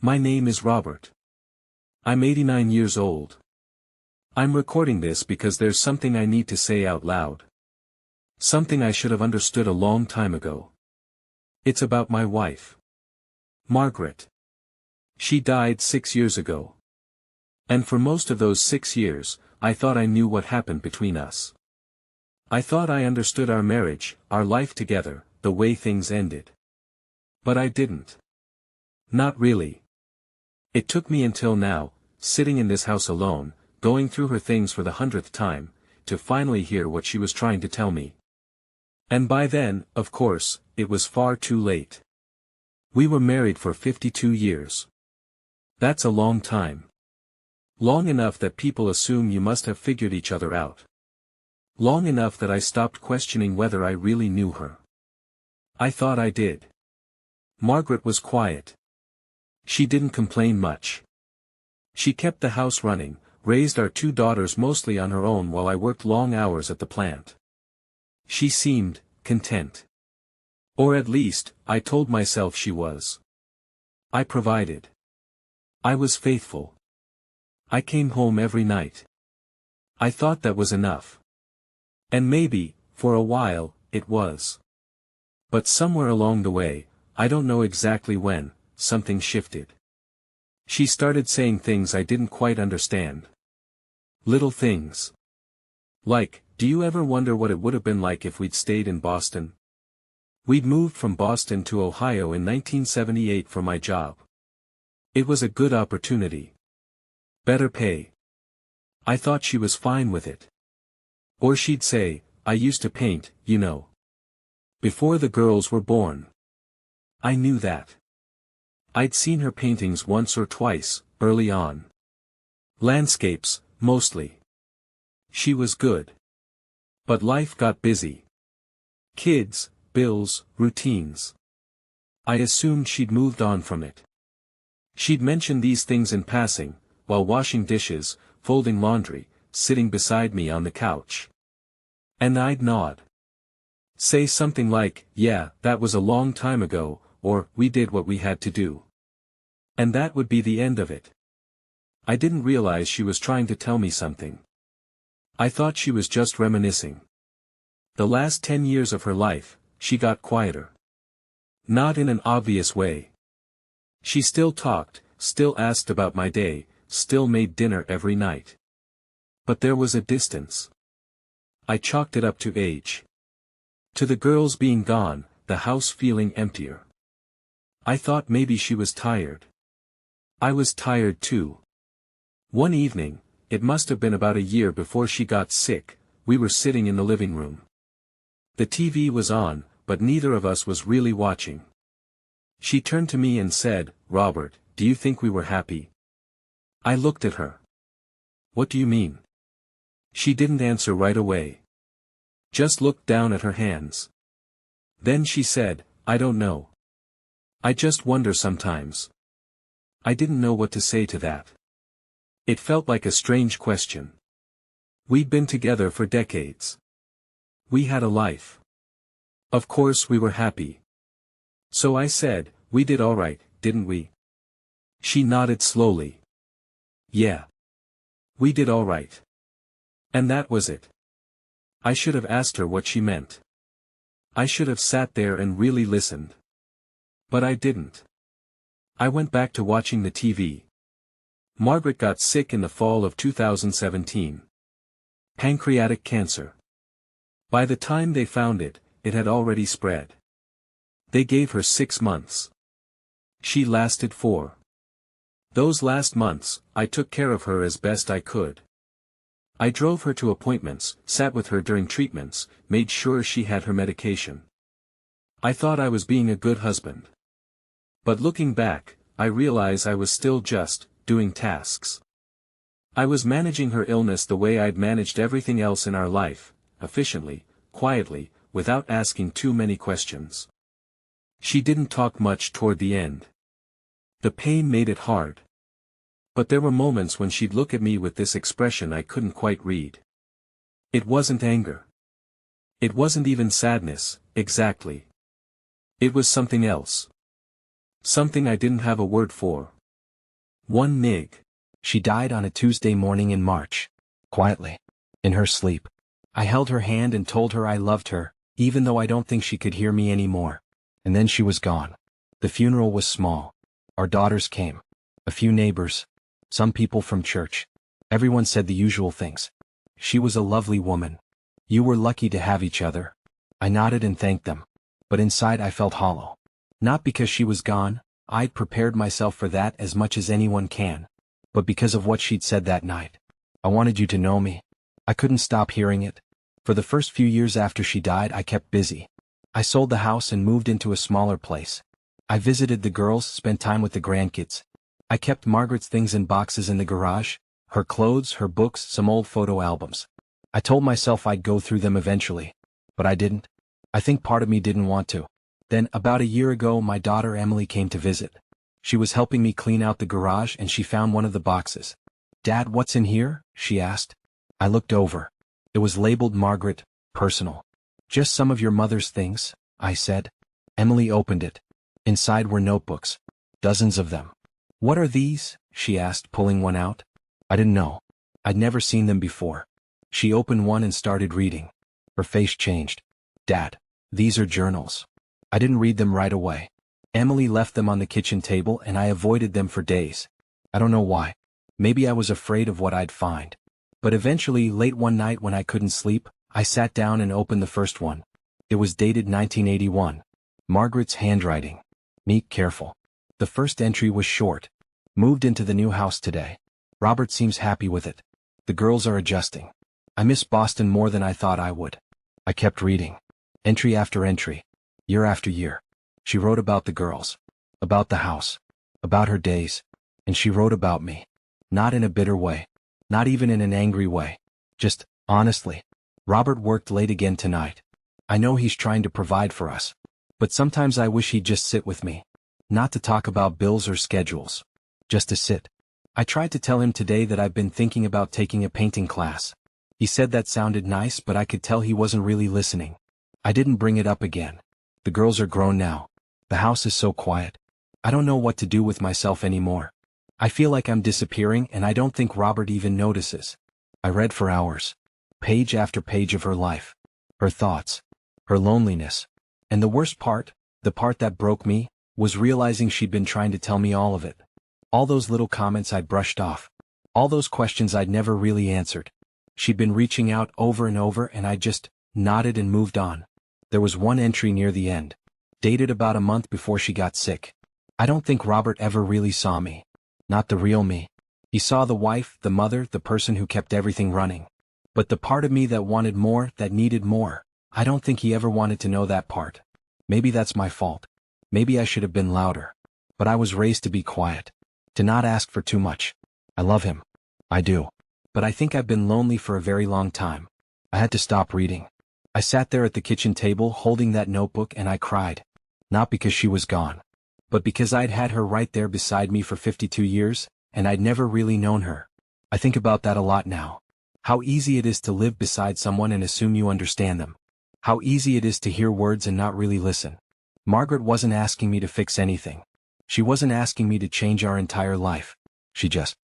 My name is Robert. I'm 89 years old. I'm recording this because there's something I need to say out loud. Something I should have understood a long time ago. It's about my wife. Margaret. She died 6 years ago. And for most of those 6 years, I thought I knew what happened between us. I thought I understood our marriage, our life together, the way things ended. But I didn't. Not really. It took me until now, sitting in this house alone, going through her things for the 100th time, to finally hear what she was trying to tell me. And by then, of course, it was far too late. We were married for 52 years. That's a long time. Long enough that people assume you must have figured each other out. Long enough that I stopped questioning whether I really knew her. I thought I did. Margaret was quiet. She didn't complain much. She kept the house running, raised our 2 daughters mostly on her own while I worked long hours at the plant. She seemed content. Or at least, I told myself she was. I provided. I was faithful. I came home every night. I thought that was enough. And maybe, for a while, it was. But somewhere along the way, I don't know exactly when, something shifted. She started saying things I didn't quite understand. Little things. Like, do you ever wonder what it would have been like if we'd stayed in Boston? We'd moved from Boston to Ohio in 1978 for my job. It was a good opportunity. Better pay. I thought she was fine with it. Or she'd say, I used to paint, you know. Before the girls were born. I knew that. I'd seen her paintings once or twice, early on. Landscapes, mostly. She was good. But life got busy. Kids, bills, routines. I assumed she'd moved on from it. She'd mention these things in passing, while washing dishes, folding laundry, sitting beside me on the couch. And I'd nod. Say something like, yeah, that was a long time ago, or, we did what we had to do. And that would be the end of it. I didn't realize she was trying to tell me something. I thought she was just reminiscing. The last 10 years of her life, she got quieter. Not in an obvious way. She still talked, still asked about my day, still made dinner every night. But there was a distance. I chalked it up to age. To the girls being gone, the house feeling emptier. I thought maybe she was tired. I was tired too. One evening, it must have been about a year before she got sick, we were sitting in the living room. The TV was on, but neither of us was really watching. She turned to me and said, Robert, do you think we were happy? I looked at her. What do you mean? She didn't answer right away. Just looked down at her hands. Then she said, I don't know. I just wonder sometimes. I didn't know what to say to that. It felt like a strange question. We'd been together for decades. We had a life. Of course we were happy. So I said, we did all right, didn't we? She nodded slowly. Yeah. We did all right. And that was it. I should have asked her what she meant. I should have sat there and really listened. But I didn't. I went back to watching the TV. Margaret got sick in the fall of 2017. Pancreatic cancer. By the time they found it, it had already spread. They gave her 6 months. She lasted 4. Those last months, I took care of her as best I could. I drove her to appointments, sat with her during treatments, made sure she had her medication. I thought I was being a good husband. But looking back, I realize I was still just doing tasks. I was managing her illness the way I'd managed everything else in our life, efficiently, quietly, without asking too many questions. She didn't talk much toward the end. The pain made it hard. But there were moments when she'd look at me with this expression I couldn't quite read. It wasn't anger. It wasn't even sadness, exactly. It was something else. Something I didn't have a word for. 1 Mig. She died on a Tuesday morning in March. Quietly. In her sleep. I held her hand and told her I loved her, even though I don't think she could hear me anymore. And then she was gone. The funeral was small. Our daughters came. A few neighbors. Some people from church. Everyone said the usual things. She was a lovely woman. You were lucky to have each other. I nodded and thanked them. But inside I felt hollow. Not because she was gone, I'd prepared myself for that as much as anyone can. But because of what she'd said that night. I wanted you to know me. I couldn't stop hearing it. For the first few years after she died I kept busy. I sold the house and moved into a smaller place. I visited the girls, spent time with the grandkids. I kept Margaret's things in boxes in the garage, her clothes, her books, some old photo albums. I told myself I'd go through them eventually. But I didn't. I think part of me didn't want to. Then, about a year ago, my daughter Emily came to visit. She was helping me clean out the garage and she found one of the boxes. "Dad, what's in here?" she asked. I looked over. It was labeled Margaret, personal. "Just some of your mother's things," I said. Emily opened it. Inside were notebooks. Dozens of them. "What are these?" she asked, pulling one out. I didn't know. I'd never seen them before. She opened one and started reading. Her face changed. "Dad, these are journals." I didn't read them right away. Emily left them on the kitchen table and I avoided them for days. I don't know why. Maybe I was afraid of what I'd find. But eventually, late one night when I couldn't sleep, I sat down and opened the first one. It was dated 1981. Margaret's handwriting. Neat, careful. The first entry was short. "Moved into the new house today. Robert seems happy with it. The girls are adjusting. I miss Boston more than I thought I would." I kept reading. Entry after entry. Year after year. She wrote about the girls. About the house. About her days. And she wrote about me. Not in a bitter way. Not even in an angry way. Just, honestly. "Robert worked late again tonight. I know he's trying to provide for us. But sometimes I wish he'd just sit with me. Not to talk about bills or schedules. Just to sit. I tried to tell him today that I've been thinking about taking a painting class. He said that sounded nice, but I could tell he wasn't really listening. I didn't bring it up again. The girls are grown now. The house is so quiet. I don't know what to do with myself anymore. I feel like I'm disappearing and I don't think Robert even notices." I read for hours. Page after page of her life. Her thoughts. Her loneliness. And the worst part, the part that broke me, was realizing she'd been trying to tell me all of it. All those little comments I'd brushed off. All those questions I'd never really answered. She'd been reaching out over and over and I just nodded and moved on. There was one entry near the end. Dated about a month before she got sick. I don't think Robert ever really saw me. Not the real me. He saw the wife, the mother, the person who kept everything running. But the part of me that wanted more, that needed more, I don't think he ever wanted to know that part. Maybe that's my fault. Maybe I should have been louder. But I was raised to be quiet. To not ask for too much. I love him. I do. But I think I've been lonely for a very long time. I had to stop reading. I sat there at the kitchen table holding that notebook and I cried. Not because she was gone. But because I'd had her right there beside me for 52 years, and I'd never really known her. I think about that a lot now. How easy it is to live beside someone and assume you understand them. How easy it is to hear words and not really listen. Margaret wasn't asking me to fix anything. She wasn't asking me to change our entire life. She just